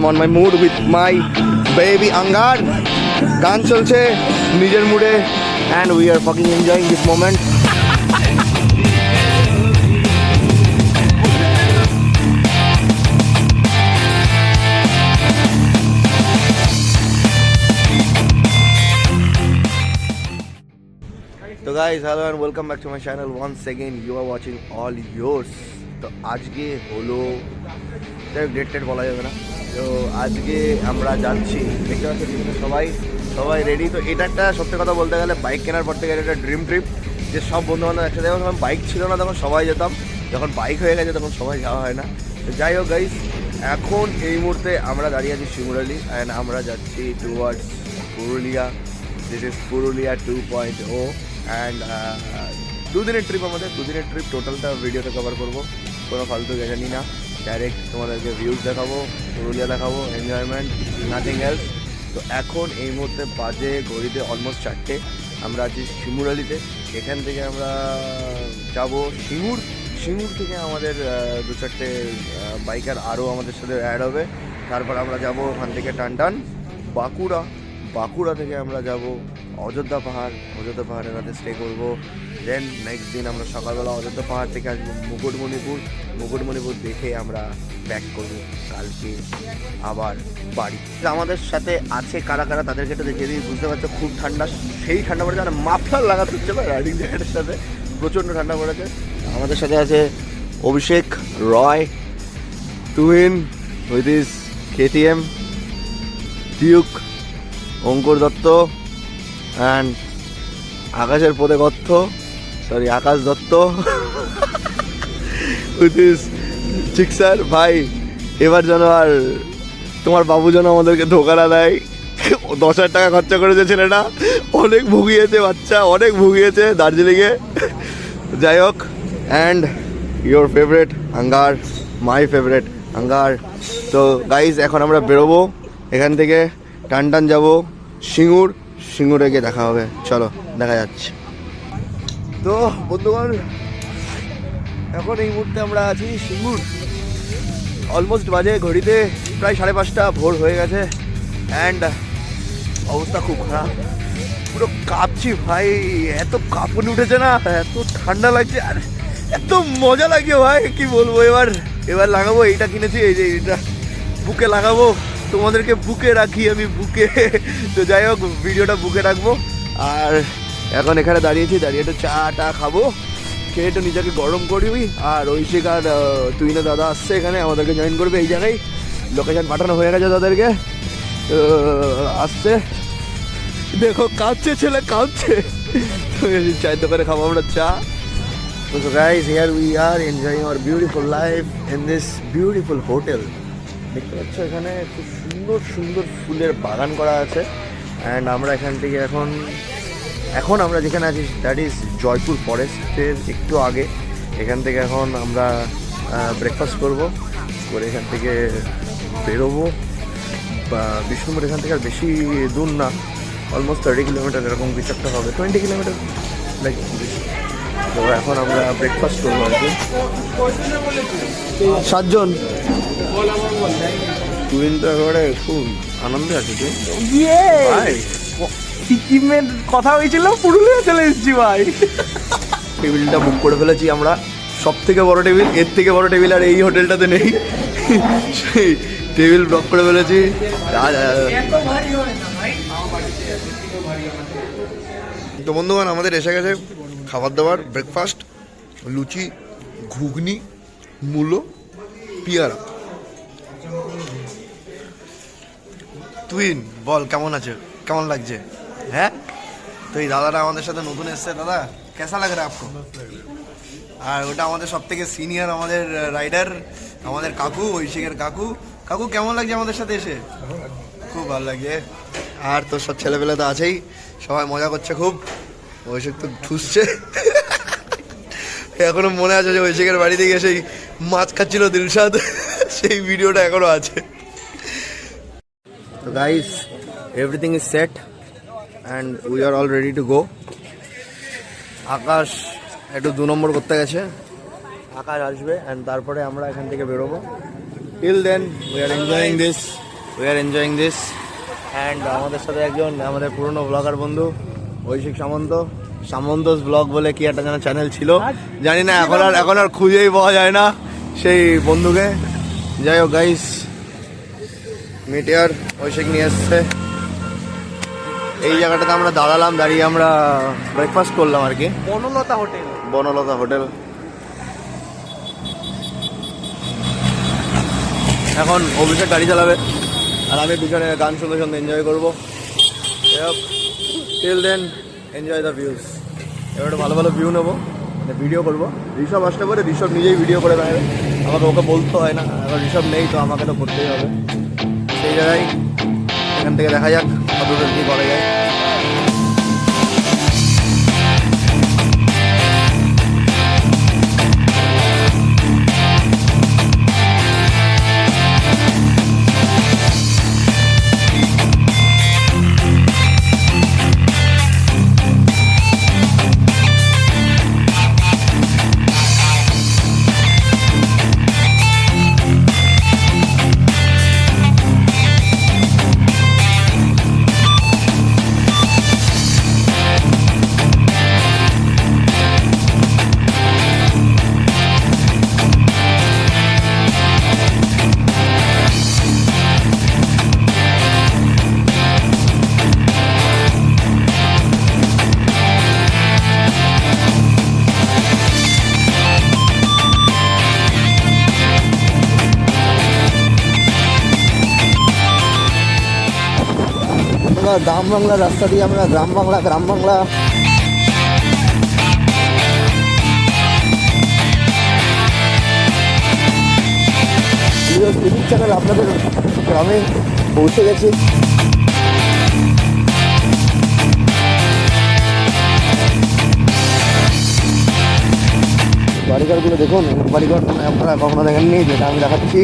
am on my mood with my baby Angar. গান চলছে নিজের মুডে and we are fucking enjoying this moment. तो guys hello and welcome back to my channel once again you are watching all yours. তো আজকে হলো dated বলা যাবে না, তো আজকে আমরা যাচ্ছি দেখতে পাচ্ছি সবাই রেডি। তো এটা একটা সত্যি কথা বলতে গেলে বাইক কেনার পর থেকে একটা ড্রিম ট্রিপ, যে সব বন্ধুবান্ধব একসাথে। যখন বাইক ছিল না তখন সবাই যেতাম, যখন বাইক হয়ে গেছে তখন সবাই যাওয়া হয় না। তো যাই হোক গাইস, এখন এই মুহূর্তে আমরা দাঁড়িয়ে আছি শিমুরালি অ্যান্ড আমরা যাচ্ছি towards Purulia. This is Purulia 2.0 and দুদিনের ট্রিপ, আমাদের দুদিনের ট্রিপ। টোটালটা ভিডিওতে কভার করবো, কোনো ফালতু জানি না, ডাইরেক্ট তোমাদেরকে ভিউজ দেখাবো, পুরুলিয়া দেখাবো, এনজয়মেন্ট, নাথিং এলস। তো এখন এই মুহূর্তে বাজে ঘড়িতে অলমোস্ট 4টে। আমরা আছি শিমুরালিতে। এখান থেকে আমরা যাব সিঙ্গুর থেকে আমাদের 2-4টে বাইকার আরও আমাদের সাথে অ্যাড হবে। তারপর আমরা যাব ওখান থেকে টানটান বাঁকুড়া থেকে আমরা যাব অযোধ্যা পাহাড়ের রাতে স্টে করবো। দেন নেক্সট দিন আমরা সকালবেলা অযোধ্যা পাহাড় থেকে আসবো মুকুটমণিপুর দেখে আমরা ব্যাক করবো কালকে আবার বাড়ি। আমাদের সাথে আছে কারা তাদেরকে একটু দেখিয়ে দিই। বুঝতে পারছো খুব ঠান্ডা, সেই ঠান্ডা পড়েছে, মানে মাফলার লাগাতে হচ্ছে না রাইডিং জ্যাকেটের সাথে, প্রচণ্ড ঠান্ডা পড়েছে। আমাদের সাথে আছে Abhishek Roy, twin with his KTM, Duke, Ankur Dutta and আকাশের পদে Akash Dutta with his Gixxer. ভাই এবার যেন আর তোমার বাবু যেন আমাদেরকে ধোকা না দেয়। 10,000 টাকা খরচা করেছে ছেলেটা, অনেক ভুগিয়েছে বাচ্চা, অনেক ভুগিয়েছে দার্জিলিংয়ে। যাই হোক, অ্যান্ড ইয়োর ফেভারেট আঙ্গার, মাই ফেভারেট আঙ্গার। তো গাইজ এখন আমরা বেরোবো এখান থেকে, টানটান যাবো সিঙ্গুরে গিয়ে দেখা হবে। চলো দেখা যাচ্ছে। তো বন্ধুগণ এখন এই মুহূর্তে আমরা আছি সিঙ্গুর। অলমোস্ট বাজে ঘড়িতে প্রায় 5:30, ভোর হয়ে গেছে অ্যান্ড অবস্থা খুব খারাপ, পুরো কাঁপছি ভাই, এত কাঁপুনি উঠেছে না, এত ঠান্ডা লাগছে আর এত মজা লাগছে ভাই, কি বলবো। এবার লাগাবো, এইটা কিনেছি, এই যে এইটা বুকে লাগাবো, তোমাদেরকে বুকে রাখি আমি, বুকে। তো যাই হোক, ভিডিওটা বুকে রাখবো। আর এখন এখানে দাঁড়িয়ে একটু চা খাবো, খেয়ে একটু নিজেকে গরম করবি। আর ঐশিক আর তুইনা দাদা আসছে এখানে, আমাদেরকে জয়েন করবে এই জায়গায়। লোকেশন পাঠানো হয়ে গেছে তাদেরকে, আসছে। দেখো কাঁদছে ছেলে, কাঁদছে। চায়ের দোকানে খাবো আমরা চা। So guys, here we are enjoying our beautiful life in this beautiful hotel. দেখতে পাচ্ছ এখানে খুব সুন্দর ফুলের বাগান করা আছে। অ্যান্ড আমরা এখান থেকে এখন আমরা যেখানে আছি দ্যাট ইজ জয়পুর ফরেস্টের একটু আগে। এখান থেকে এখন আমরা ব্রেকফাস্ট করে এখান থেকে বেরোবো বিষ্ণুপুর। এখান থেকে আর বেশি দূর না, অলমোস্ট 30 কিলোমিটার এরকম কিছু একটা হবে, 20 কিলোমিটার লাইক। তো এখন আমরা ব্রেকফাস্ট করবো আর কি, 7 জন। টুইন তো একেবারে খুব আনন্দে আছে। ভাই সিকিমের কথা হয়েছিল, পুরুলিয়া চলে এসেছি ভাই। টেবিলটা বুক করে ফেলেছি আমরা, সব থেকে বড় টেবিল, এর থেকে বড় টেবিল আর এই হোটেলটাতে নেই। সেই টেবিল ব্লক করে ফেলেছি। তো বন্ধুগণ আমাদের এসে গেছে খাবার দাবার, ব্রেকফাস্ট, লুচি, ঘুগনি, মূলো, পিয়ারা। টুইন বল কেমন লাগছে? হ্যাঁ, তো এই দাদাটা আমাদের সাথে নতুন এসছে। দাদা কেসা লাগে রে আপকো? আর ওটা আমাদের সব থেকে সিনিয়র আমাদের রাইডার, আমাদের কাকু, ঐশিকের কাকু কেমন লাগছে আমাদের সাথে এসে? খুব ভালো লাগে। আর তোর সব ছেলেপেলে তো আছেই, সবাই মজা করছে খুব। ঐশিক তো ঠুসছে। এখনো মনে আছে যে ঐশিকের বাড়ি থেকে সেই মাছ খাচ্ছিল দিলশাদ, সেই ভিডিওটা এখনো আছে। তো guys, everything is set and we are all ready to go. Akash একটু 2 নম্বর করতে গেছে, আকাশ আসবে অ্যান্ড তারপরে আমরা এখান থেকে বেরোবো। Till then we are enjoying this we are enjoying this. And আমাদের সাথে একজন আমাদের পুরনো ব্লগার বন্ধু ঐশিক সামন্তস ব্লগ বলে কি একটা যেন চ্যানেল ছিল, জানি না এখন আর খুঁজেই পাওয়া যায় না সেই বন্ধুকে। যাই হোক গাইস, মিটিয়ার ঐশিক নিয়ে এসছে। এই জায়গাটাতে আমরা দাঁড়ালাম, দাঁড়িয়ে আমরা ব্রেকফাস্ট করলাম আর কি, বনলতা হোটেল। এখন অভিষেক গাড়ি চালাবে আর আমি পিছনে গান শুনতে শুনতে এনজয় করবো। Till then enjoy the views. এবার ভালো ভালো ভিউ নেবো, ভিডিও করবো। ঋষভ আসতে পারে, ঋষভ নিজেই ভিডিও করে দেবে, আমাকে ওকে বলতে হয় না। এখন ঋষভ নেই তো আমাকে তো করতেই হবে। সেই জায়গায় এখান থেকে দেখা যাক কতদূর কী করা যায়। গ্রাম বাংলা রাস্তা দিয়ে আমরা গ্রাম বাংলা টিভি চ্যানেল আপনাদের গ্রামে পৌঁছে গেছে। বাড়িঘরগুলো দেখুন, বাড়িঘর আপনারা কখনো দেখেননি, যেটা আমি দেখাচ্ছি।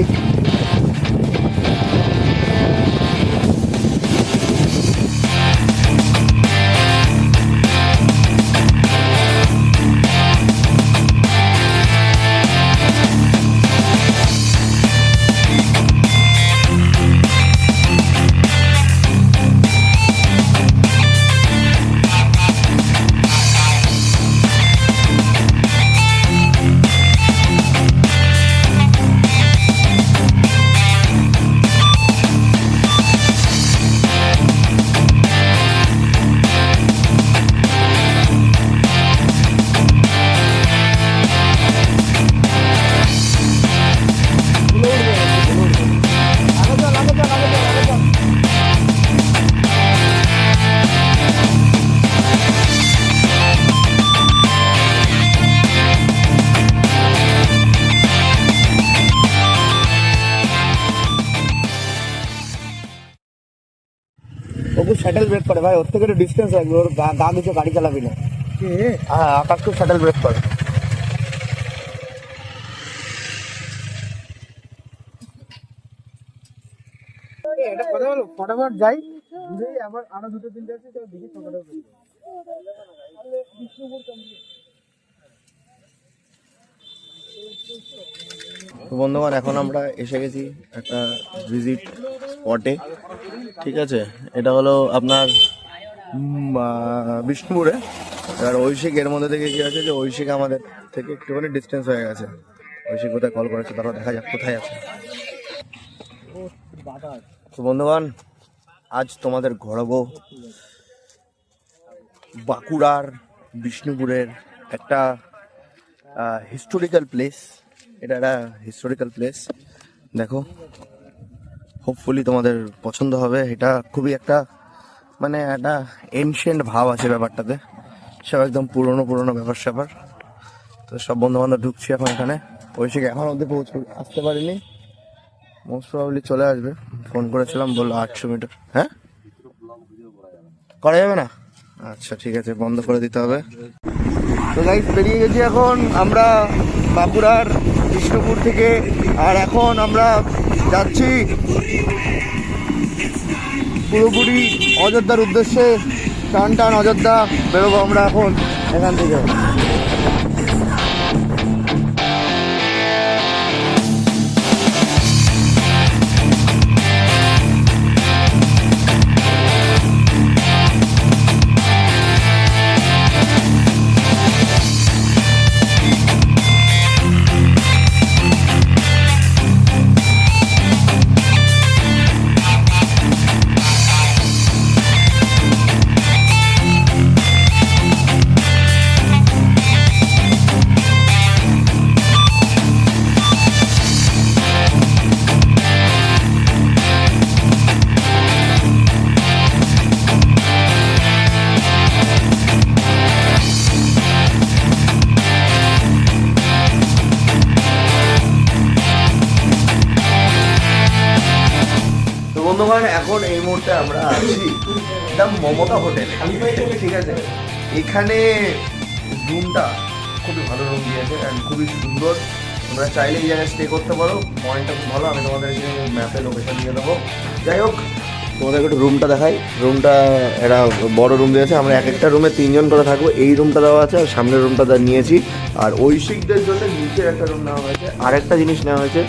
খুব শাটল ব্রেক করে ভাই, ওর থেকে একটু ডিস্টেন্স রাখবি, ওর গা কিছু গাড়ি চালাবি না। হ্যাঁ, আকাশ খুব শাটল ব্রেক করে। ফটাফট যাই, আবার আরো দুটো তিনটে আছে, দেখি ফটাফট। তো বন্ধুগণ, এখন আমরা এসে গেছি একটা ভিজিট স্পটে। ঠিক আছে, এটা হলো আপনার বিষ্ণুপুরে। এবার ঐশিক এর মধ্যে থেকে কি আছে যে ঐশিক আমাদের থেকে একটুখানি ডিস্টেন্স হয়ে গেছে। ঐশিক কোথায় কল করেছে, তারপর দেখা যাক কোথায় আছে। তো বন্ধুগণ, আজ তোমাদের ঘোরাবো বাঁকুড়ার বিষ্ণুপুরের একটা হিস্টোরিক্যাল প্লেস। এটা একটা হিস্টোরিক্যাল প্লেস, দেখো, হোপফুলি তোমাদের পছন্দ হবে। এটা খুবই একটা মানে একটা এনশিয়েন্ট ভাব আছে ব্যাপারটাতে, সব একদম পুরনো ব্যাপার স্যাপার। তো সব বন্ধু বান্ধব ঢুকছি এখন এখানে। ঐশিক এখন অব্দি আসতে পারিনি, মোস্ট প্রবাবলি চলে আসবে। ফোন করেছিলাম, বললো 800 মিটার। হ্যাঁ, করা যাবে না? আচ্ছা ঠিক আছে, বন্ধ করে দিতে হবে। তো গাইস, বেরিয়ে গেছি এখন আমরা বাঁকুড়ার বিষ্ণুপুর থেকে। আর এখন আমরা যাচ্ছি পুরোপুরি অযোধ্যার উদ্দেশ্যে। টান অযোধ্যা বেরোবো আমরা এখন এখান থেকে। বন্ধুগণ এখন এই মুহূর্তে আমরা আছি দ্য মমতা হোটেলে, ঠিক আছে। এখানে রুমটা খুবই ভালো রুম দিয়েছে অ্যান্ড খুবই সুন্দর। তোমরা চাইলে এই জায়গায় স্টে করতে পারো, পয়েন্টটা খুব ভালো। আমি তোমাদেরকে ম্যাপে লোকেশন দিয়ে দেবো। যাই হোক, তোমাদেরকে একটু রুমটা দেখাই। রুমটা একটা বড় রুম দিয়েছে। আমরা এক একটা রুমে 3 জন করে থাকবো। এই রুমটা দেওয়া আছে আর সামনের রুমটা নিয়েছি। আর ঐশিকদের জন্য নিচের একটা রুম নেওয়া হয়েছে। আরেকটা জিনিস নেওয়া হয়েছে,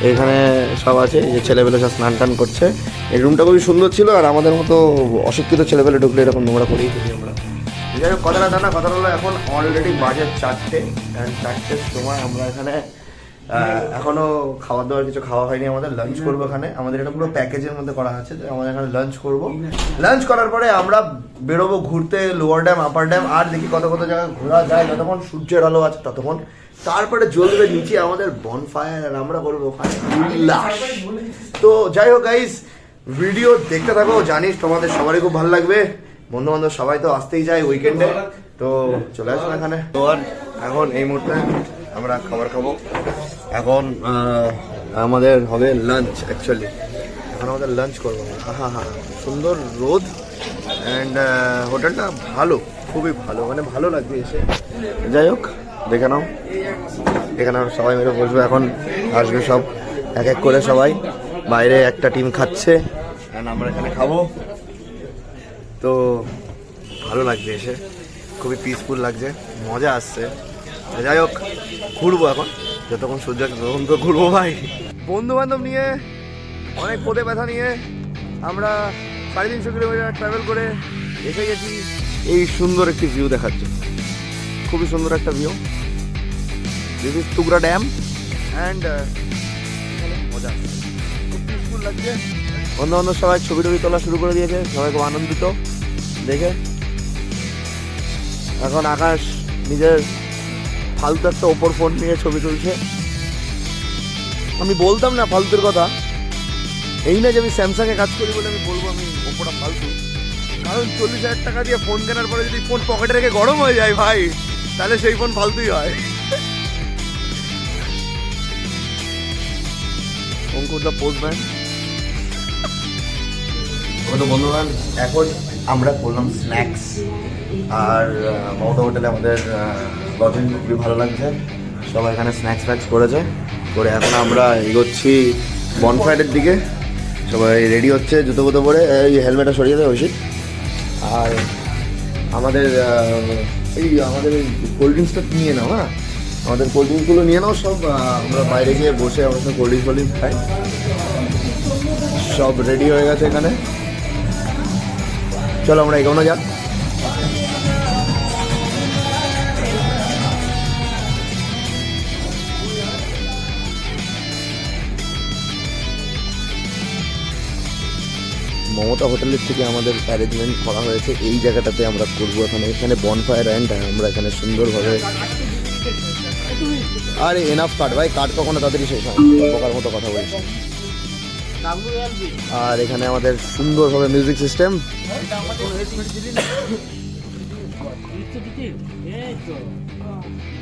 এখানে সব আছে, এই যে ছেলেপেলে সব স্নান টান করছে। এই রুমটা খুবই সুন্দর ছিল। আর আমাদের মতো অশিক্ষিত ছেলেপেলে ঢুকলে এরকম নোংরা করেই থাকি আমরা। যাই হোক, কথাটা জানা কথা হলো এখন অলরেডি বাজে 4টে, অ্যান্ড 4টের সময় আমরা এখানে এখনো খাবার দাবার কিছু খাওয়া হয়নি। আমাদের লাঞ্চ করবো এখানে। আমাদের এটা পুরো প্যাকেজের মধ্যে করা আছে যে আমাদের এখানে লাঞ্চ করবো। লাঞ্চ করার পরে আমরা বেরোবো ঘুরতে লোয়ার ড্যাম, আপার ড্যাম, আর দেখি কত কত জায়গায় ঘোরা যায়। যতক্ষণ সূর্যের আলো আছে ততক্ষণ। তারপরে জ্বলবে নিচে আমাদের বনফায়ার আর আমরা করবো ওখানে উল্লাস। তো যাই হোক গাইস, ভিডিও দেখতে থাকো। জানিস তোমাদের সবারই খুব ভালো লাগবে। বন্ধু বান্ধব সবাই তো আসতেই যায় উইকেন্ডে, তো চলে আসুন এখানে। তো আর এখন এই মুহূর্তে আমরা খাবার খাবো। এখন আমাদের হবে লাঞ্চ। অ্যাকচুয়ালি এখন আমাদের লাঞ্চ করবো। হ্যাঁ, সুন্দর রোদ অ্যান্ড হোটেলটা ভালো, খুবই ভালো, মানে ভালো লাগবে এসে। যাই হোক, দেখে নাও। এখানে সবাই মিলে বসবে। এখন আসবে সব এক এক করে সবাই। বাইরে একটা টিম খাচ্ছে অ্যান্ড আমরা এখানে খাবো। তো ভালো লাগবে এসে, খুবই পিসফুল লাগছে, মজা আসছে। যাই হোক, ঘুরবো এখন যতক্ষণ সূর্য তখন তো ঘুরবো ভাই। বন্ধু বান্ধব নিয়ে অনেক পদে ব্যথা নিয়ে আমরা 350 কিলোমিটার ট্রাভেল করে এসে গেছি এই সুন্দর একটি ভিউ দেখার জন্য। খুবই সুন্দর একটা ভিউ। দিস ইজ তুগরা ড্যাম অ্যান্ড মজা আসছে, খুব পিসফুল লাগছে। বন্ধু বান্ধব সবাই ছবি টবি তোলা শুরু করে দিয়েছে, সবাই খুব আনন্দিত দেখে। এখন আকাশ নিজের ফালতু একটা ওপর ফোন নিয়ে ছবি তুলছে। আমি বলতাম না ফালতুর কথা, এই না যে আমি স্যামসাংয়ে কাজ করি বলে আমি বলবো আমি ওপোটা ফালতু। কারণ 40,000 টাকা দিয়ে ফোন কেনার পরে যদি ফোন পকেটে রেখে গরম হয়ে যায় ভাই, তাহলে সেই ফোন ফালতুই হয়। অঙ্কুর দা পোস্টম্যান। তো বন্ধুগণ, এখন আমরা করলাম স্ন্যাক্স। আর মমতা হোটেলে আমাদের লজিং খুবই ভালো লাগছে। সবাই এখানে স্ন্যাক্স ফ্যাক্স করেছে, করে এখন আমরা এগোচ্ছি বনফায়ারের দিকে। সবাই রেডি হচ্ছে জুতো ফুতো পরে। এই হেলমেটটা সরিয়ে দেয় ঐশী। আর আমাদের আমাদের কোল্ড ড্রিঙ্কসটা নিয়ে নাও। হ্যাঁ, আমাদের কোল্ড ড্রিঙ্কসগুলো নিয়ে নাও সব। আমরা বাইরে গিয়ে বসে আমরা সব কোল্ড ড্রিঙ্কস খাই। সব রেডি হয়ে গেছে এখানে। চলো আমরা এগোনো যাক। মমতা হোটেলের থেকে আমাদের অ্যারেঞ্জমেন্ট করা হয়েছে এই জায়গাটাতে আমরা করবো। এখানে বনফায়ার অ্যান্ড আমরা এখানে সুন্দরভাবে। আরে এনাফ কাট ভাই, কাট কখনো তাড়াতাড়ি শেষ হয়, বোকার মতো কথা বলছি। আর এখানে আমাদের সুন্দরভাবে মিউজিক সিস্টেম।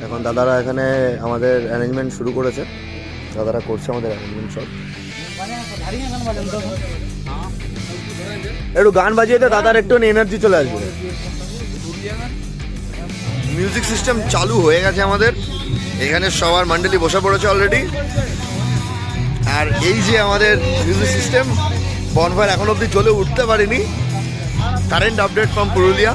এখন দাদারা এখানে আমাদের অ্যারেঞ্জমেন্ট শুরু করেছে। দাদারা করছে আমাদের অ্যারেঞ্জমেন্ট সব। একটু গান বাজিয়ে দে, দাদার একটু এনার্জি চলে আসবে। মিউজিক সিস্টেম চালু হয়ে গেছে আমাদের এখানে। সবার মণ্ডলী বসে পড়েছে অলরেডি। আর এই যে আমাদের মিউজিক সিস্টেম, বনফায়ার এখন অবধি চলে উঠতে পারিনি। Current update from Purulia.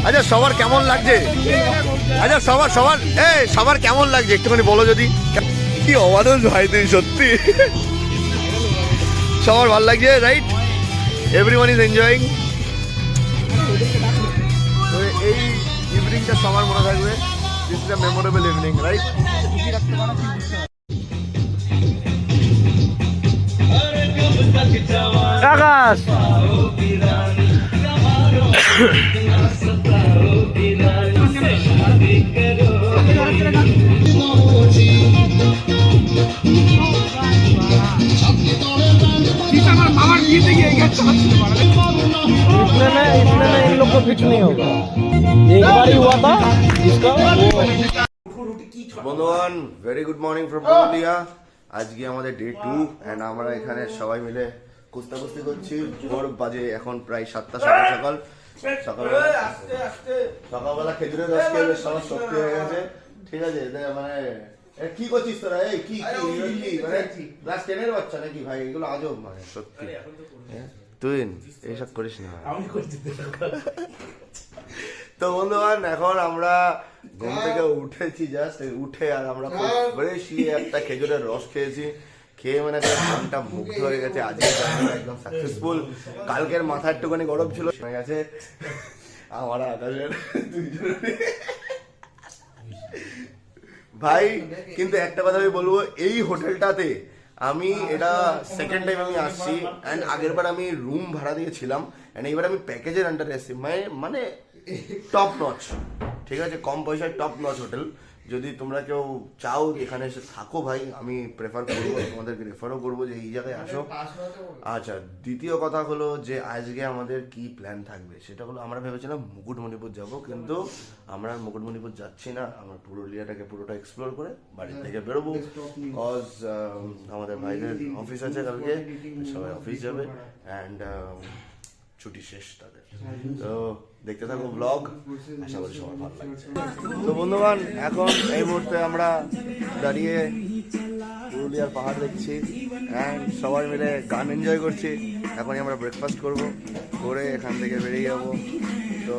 আচ্ছা সবার কেমন লাগছে? আচ্ছা সবার কেমন লাগছে একটুখানি বলো যদি। কি অমানুষ ভাই তুই, সত্যি সবার ভালো লাগছে, রাইট? Everyone is enjoying. তো এই ইভিনিংটা সবার মনে থাকবে। This is a memorable evening, right? Akash इन लोग को फिट नहीं होगा। एक बार ही हुआ था इसका। বন্ধুগণ very good morning from Purulia. আজকে আমাদের ডে 2 এন্ড আমরা এখানে সবাই মিলে কুস্তি করছি। ভোর বাজে এখন প্রায় 7টা সকাল সকালবেলা খেজুরের রস খেয়ে বেশ সবার শক্তি হয়ে গেছে। ঠিক আছে, মানে কি করছিস তোরা? এই কি মানে ক্লাস 10 এর বাচ্চা নাকি ভাই? এগুলো আজব, মানে সত্যি তুই এইসব করিস না। তো বন্ধুগণ এখন আমরা ঘুম থেকে উঠেছি, জাস্ট উঠে আর আমরা খুব ফ্রেশ একটা খেজুরের রস খেয়েছি। খেয়ে মানে মনটা মুগ্ধ হয়ে গেছে। আজকে একদম সাকসেসফুল। কালকের মাথা একটুখানি গরম ছিল, হয়ে গেছে আমার আকাশের ভাই। কিন্তু একটা কথা আমি বলবো, এই হোটেলটাতে আমি এটা সেকেন্ড টাইম আমি আসছি। অ্যান্ড আগের বার আমি রুম ভাড়া দিয়েছিলাম, অ্যান্ড এইবার আমি প্যাকেজের আন্ডারে এসেছি। মানে টপ নচ, ঠিক আছে, কম পয়সায় টপ নচ হোটেল। যদি তোমরা কেউ চাও এখানে এসে থাকো ভাই, আমি প্রেফার করবো, তোমাদেরকে রেফারও করবো যে এই জায়গায় আসো। আচ্ছা, দ্বিতীয় কথা হলো যে আজকে আমাদের কি প্ল্যান থাকবে সেটা হলো, আমরা ভেবেছিলাম মুকুটমণিপুর যাব, কিন্তু আমরা মুকুটমণিপুর যাচ্ছি না। আমরা পুরুলিয়াটাকে পুরোটা এক্সপ্লোর করে বাড়ি থেকে বেরোবো। কজ আমাদের ভাইদের অফিস আছে কালকে, সবাই অফিস যাবে অ্যান্ড ছুটি শেষ তাদের। তো দেখতে থাকো ব্লগ, আশা করি সবার ভালো লাগছে। তো বন্ধুগণ এখন এই মুহূর্তে আমরা দাঁড়িয়ে পুরুলিয়ার পাহাড় দেখছি অ্যান্ড সবাই মিলে গান এনজয় করছি। এখনই আমরা ব্রেকফাস্ট করব, করে এখান থেকে বেরিয়ে যাবো। তো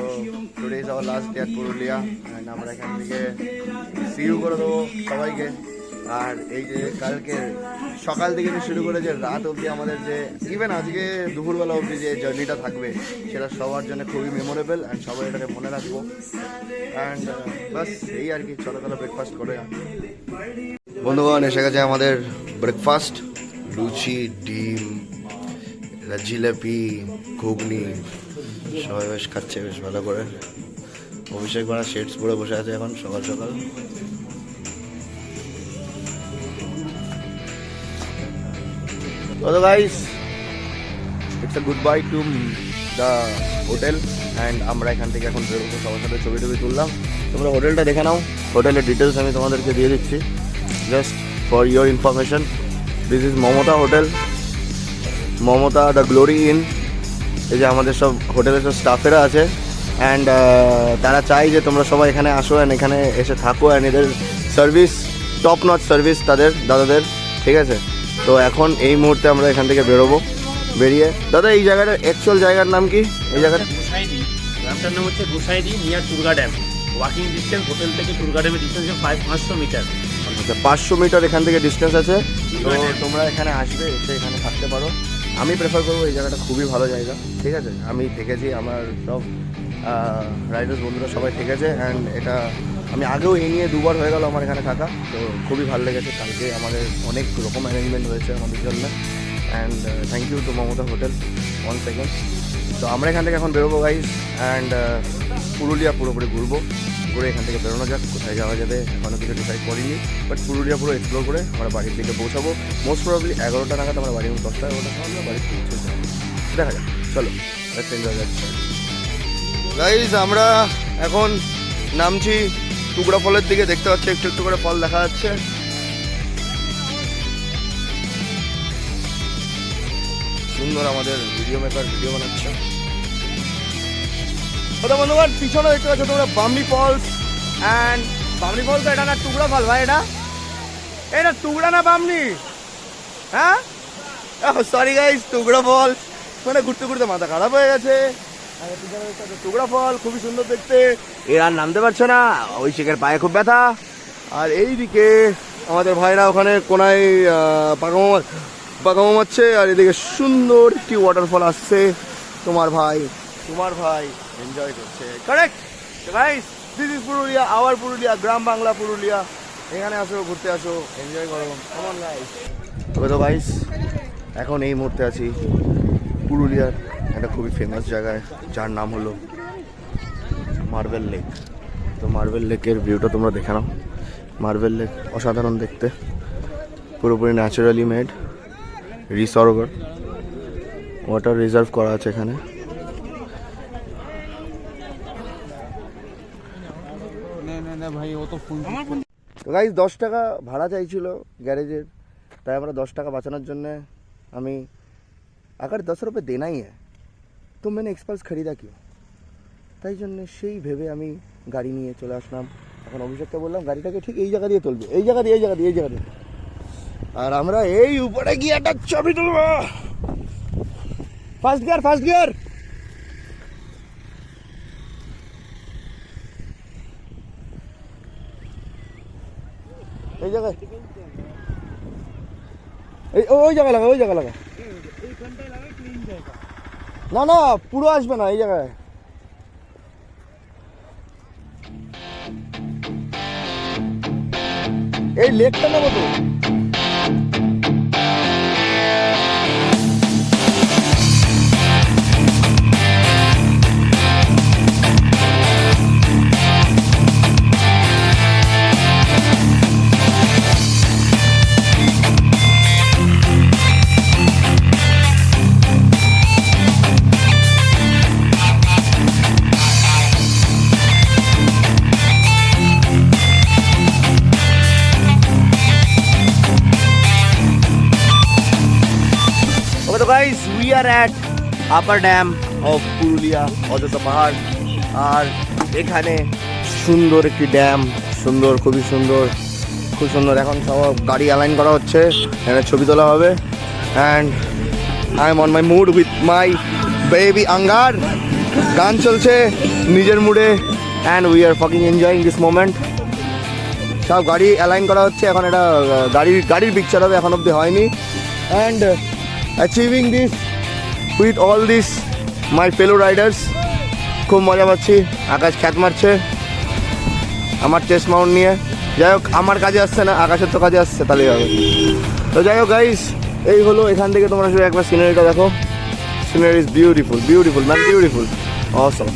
today is our last day at Purulia and আমরা এখান থেকে সি ইউ করে দেবো সবাইকে। আর এই যে কালকে সকাল থেকে শুরু করে যে রাত অবধি আমাদের যে ইভেন আজকে দুপুরবেলা অবধি যে জার্নিটা থাকবে, সেটা সবার জন্য খুবই মেমোরেবল অ্যান্ড সবাই এটাকে মনে রাখবো। অ্যান্ড বাস এই আর কি, চলো ব্রেকফাস্ট করে। বন্ধুগণ এসে গেছে আমাদের ব্রেকফাস্ট, লুচি, ডিম, জিলেপি, ঘুগনি, সবাই বেশ খাচ্ছে বেশ ভালো করে। অভিষেক বাড়া শেডস পরে বসে আছে এখন সকাল সকাল। So guys, it's a goodbye to the hotel and আমরা এখান থেকে এখন বেরোবো। সবার সাথে ছবি তুললাম। তোমরা হোটেলটা দেখে নাও, হোটেলের ডিটেলস আমি তোমাদেরকে দিয়ে দিচ্ছি just for your information. This is Mamata hotel, Mamata the glory in. এই যে আমাদের সব হোটেলের সব স্টাফেরা আছে অ্যান্ড তারা চাই যে তোমরা সবাই এখানে আসো অ্যান্ড এখানে এসে থাকো। অ্যান্ড এদের সার্ভিস টপ নচ সার্ভিস তাদের দাদাদের, ঠিক আছে। তো এখন এই মুহূর্তে আমরা এখান থেকে বেরোবো। বেরিয়ে দাদা এই জায়গাটার অ্যাকচুয়াল জায়গার নাম কি? এই জায়গাটা গোসাইদি, গ্রামটার নাম হচ্ছে Gosaidi, near Turga dam. Walking distance hotel থেকে টুরগা ড্যামের ডিস্টেন্স 500 মিটার। আচ্ছা, 500 মিটার এখান থেকে ডিস্টেন্স আছে। তো তোমরা এখানে আসবে, এসে এখানে থাকতে পারো। আমি প্রেফার করবো, এই জায়গাটা খুবই ভালো জায়গা, ঠিক আছে। আমি থেকেছি, আমার সব রাইডার্স বন্ধুরা সবাই থেকেছে অ্যান্ড এটা আমি আগেও এই নিয়ে 2বার হয়ে গেল আমার এখানে থাকা। তো খুবই ভালো লেগেছে। কালকে আমাদের অনেক রকম অ্যারেঞ্জমেন্ট হয়েছে আমাদের জন্য and thank you to Mamata hotel one second. তো আমরা এখান থেকে এখন বেরোবো গাইজ অ্যান্ড পুরুলিয়া পুরোপুরি ঘুরবো। ঘুরে এখান থেকে বেরোনো যাক, কোথায় যাওয়া যাবে এখনও কিছু ডিসাইড করিনি, বাট পুরুলিয়া পুরো এক্সপ্লোর করে আমরা বাড়ির দিকে পৌঁছাবো। মোস্ট প্রবাবলি 11টা নাগাদ আমরা বাড়ি, 10টা-11টার সময় আমরা বাড়ি পৌঁছে যাবো। দেখা যাক, চলো লেটস এনজয় যাচ্ছে গাইজ। আমরা এখন নামছি টুকরা ফলের দিকে, দেখতে পাচ্ছি একটু একটু করে ফল দেখা যাচ্ছে। সুন্দর আমাদের ভিডিও মেকার ভিডিও বানাচ্ছে। বন্ধুগণ পিছনে দেখতে পাচ্ছ তোমরা Bamni falls and Bamni falls. এটা না টুকরা ফল ভাই, এটা টুকরা না বামনি, হ্যাঁ সরি গাইজ, টুকরা ফল। মানে ঘুরতে ঘুরতে মাথা খারাপ হয়ে গেছে। টুকরা ফল খুবই সুন্দর দেখতে। এর আর নামতে পারছে না, ওই শেখের পায়ে খুব ব্যথা। আর এইদিকে আমাদের ভাইরা ওখানে কোনায় পাকা মারছে আর এদিকে সুন্দর একটি ওয়াটারফল আসছে। তোমার ভাই এনজয় করছে, correct guys. This is Purulia, our Purulia, গ্রাম বাংলা পুরুলিয়া। এখানে আসো, ঘুরতে আসো, এনজয় করো, কেমন গাইস। তবে তো গাইস এখন এই মুহূর্তে আছি পুরুলিয়ার একটা খুবই ফেমাস জায়গায়, যার নাম হলো মার্বেল লেক। তো মার্বেল লেকের ভিউটা তোমরা দেখে নাও। মার্বেল লেক অসাধারণ দেখতে, পুরোপুরি ন্যাচারালি মেড, রিসর্ভার, ওয়াটার রিজার্ভ করা আছে এখানে। ভাই ও তো ফোন তো গাইজ 10 টাকা ভাড়া চাইছিল গ্যারেজের, তাই আমরা 10 টাকা বাঁচানোর জন্যে আমি अगर 10 रुपये देना ही है तो मैंने एक्सपल्स खरीदा क्यों, তাই জন্য সেই ভেবে আমি গাড়ি নিয়ে চলে আসলাম। এখন অভিষেককে বললাম গাড়িটাকে ঠিক এই জায়গা দিয়ে তুলবে, এই জায়গা দিয়ে, এই জায়গা দিয়ে, এই জায়গা দিয়ে। আর আমরা এই উপরে গিয়ে একটা ছবি তুলবো। First gear, first gear. এই জায়গায়, এই ওই জায়গা লাগা, ওই জায়গা লাগা। না না পুরো আসবে না, এই জায়গায়। এই লেকটা নেবো তো। Okay, so guys, we are at upper dam of Purulia Ayodhya পাহাড়। আর এখানে সুন্দর একটি ড্যাম, সুন্দর, খুবই সুন্দর, খুব সুন্দর। এখন সব গাড়ি অ্যালাইন করা হচ্ছে, এখানে ছবি তোলা হবে। And I am on my mood with my baby আঙ্গার। গান চলছে নিজের মুডে, and we are fucking enjoying this moment. সব গাড়ি অ্যালাইন করা হচ্ছে, এখন এটা গাড়ির পিকচার হবে, এখন অবধি হয়নি। And achieving this with all this my fellow Riders. খুব মজা পাচ্ছি, আকাশ খ্যাত মারছে আমার চেস্ট মাউন্ট নিয়ে। যাই হোক, আমার কাজে আসছে না, আকাশের তো কাজে আসছে, তাহলেই হবে। তো যাই হোক গাইস, এই হলো এখান থেকে তোমরা শুধু একবার সিনারিটা দেখো। Scenery is beautiful, beautiful man, beautiful, awesome.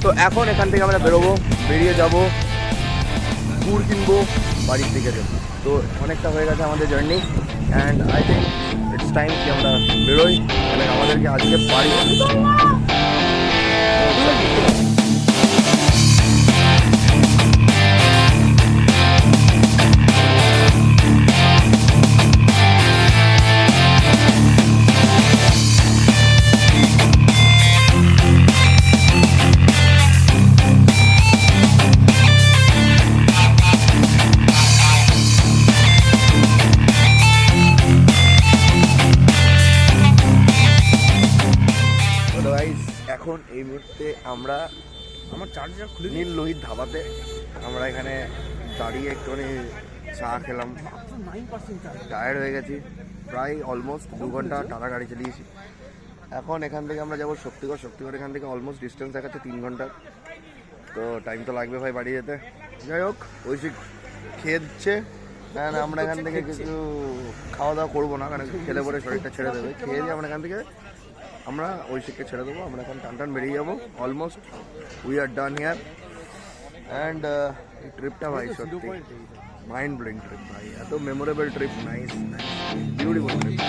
তো এখন এখান থেকে আমরা বেরোবো, বেরিয়ে যাবো, গুড় কিনবো, বাড়ির দিকে যাবো। তো অনেকটা হয়ে গেছে আমাদের journey, and I think it's time কি আমরা বেরোই, মানে আমাদেরকে আজকে বাড়ি। এখন এই মুহূর্তে আমরা আমার চার্জার খুলে নীল লোহিত ধাবাতে, আমরা এখানে দাঁড়িয়ে একটুখানি চা খেলাম। 9% চার্জ। টায়ার্ড হয়ে গেছি, প্রায় অলমোস্ট 2 ঘন্টা টানা গাড়ি চালিয়েছি। এখন এখান থেকে আমরা যাবো শক্তিগড়। শক্তিগড় এখান থেকে অলমোস্ট ডিস্টেন্স দেখাচ্ছে 3 ঘন্টা। তো টাইম তো লাগবে ভাই বাড়ি যেতে। যাই হোক, ঐশী খেয়ে দিচ্ছে, আমরা এখান থেকে কিছু খাওয়া দাওয়া করবো না, কারণ খেলে পরে শরীরটা ছেড়ে দেবে। খেয়ে দিয়ে আমরা এখান থেকে আমরা ঐশীকে ছেড়ে দেবো। আমরা এখন টান বেরিয়ে যাবো। Almost we are done here. And এই ট্রিপটা ভাই সত্যি মাইন্ড ব্লোয়িং ট্রিপ ভাই, এত memorable trip, nice, beautiful trip.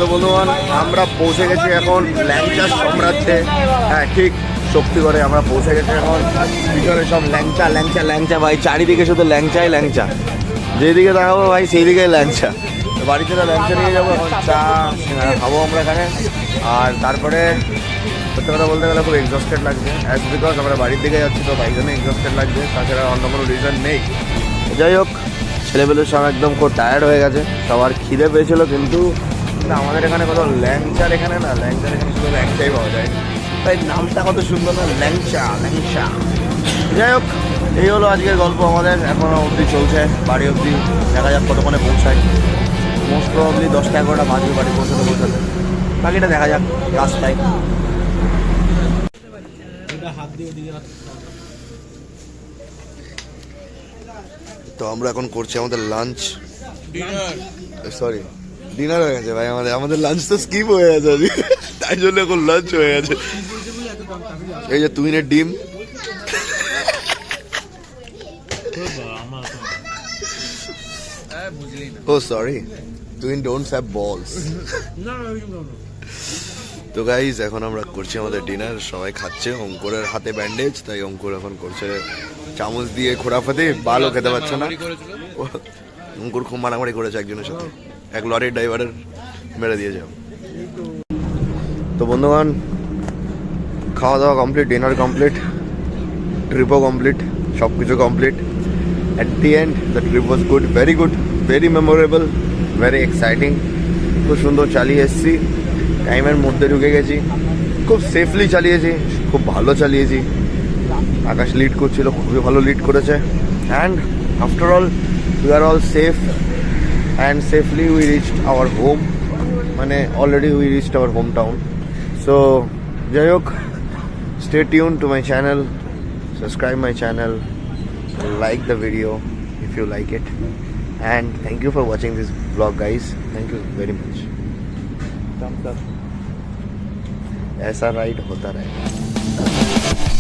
তো বন্ধুগণ, আমরা পৌঁছে গেছি এখন ল্যাংচা সাম্রাজ্যে। হ্যাঁ ঠিক, শক্তিগড়ে আমরা পৌঁছে গেছি এখন। পিছনে সব ল্যাংচা ল্যাংচা ল্যাংচা ভাই, চারিদিকে শুধু ল্যাংচাই ল্যাংচা, যেদিকে দেখাবো ভাই সেই দিকে ল্যাংচা। বাড়িতে ল্যাংচা নিয়ে যাবো, এখন চা খাবো আমরা এখানে। আর তারপরে সত্যি কথা বলতে গেলে খুব এক্সস্টেড লাগছে, অ্যাজ বিকজ আমরা বাড়ির দিকে যাচ্ছি, তো তাই জন্য এক্সস্টেড লাগছে, তাছাড়া অন্য কোনো রিজন নেই। যাই হোক, ছেলেপেলের সব একদম খুব টায়ার্ড হয়ে গেছে, সবার খিদে পেয়েছিল, কিন্তু আমাদের এখানে কত ল্যাংচার, এখানে না ল্যাংচার, এখানে শুধু ল্যাংচাই পাওয়া যায়। তাই নামটা কত সুন্দর না, ল্যাংচা ল্যাংচা। যাই হোক, এই হলো আজকের গল্প আমাদের। এখনও অবধি চলছে, বাড়ি অবধি দেখা যাক কতক্ষণে পৌঁছায়। মোস্ট প্রবলি 10টা-11টা বাজবে বাড়ি পৌঁছাতে। বাকিটা দেখা যাক রাস্তায়। তো আমরা এখন করছি আমাদের লাঞ্চ, সরি ডিনার হয়ে গেছে ভাই। আমাদের লাঞ্চ তো স্কিপ হয়ে গেছে আজকে, তাই জন্য এখন লাঞ্চ হয়ে গেছে। এই যে তুহিনের ডিম, ও সরি তুহিন ডোন্টস হ্যাভ বলস। তো গাইজ এখন আমরা করছি আমাদের ডিনার, সবাই খাচ্ছে। অঙ্কুরের হাতে ব্যান্ডেজ, তাই অঙ্কুর এখন করছে চামচ দিয়ে খোরাফাতে, বালও খেতে পারছে না। অঙ্কুর খুব মারামারি করেছে একজনের সাথে, এক লরির ড্রাইভারের মেরে দিয়েছে। তো বন্ধুগণ, খাওয়া দাওয়া কমপ্লিট, ডিনার কমপ্লিট, ট্রিপও কমপ্লিট, সব কিছু complete. At the end the trip was good, very memorable, very exciting. খুব সুন্দর চালিয়ে এসেছি, টাইমের মধ্যে ঢুকে গেছি, খুব সেফলি চালিয়েছি, খুব ভালো চালিয়েছি। আকাশ লিড করছিল, খুবই ভালো লিড করেছে। And after all we are all safe and safely we reached our home, মানে already we reached our home town. So যাই হোক, stay tuned to my channel, subscribe my channel, like the video if you like it, and thank you for watching this vlog guys, thank you very much. thumbs up. ऐसा ride होता रहेगा।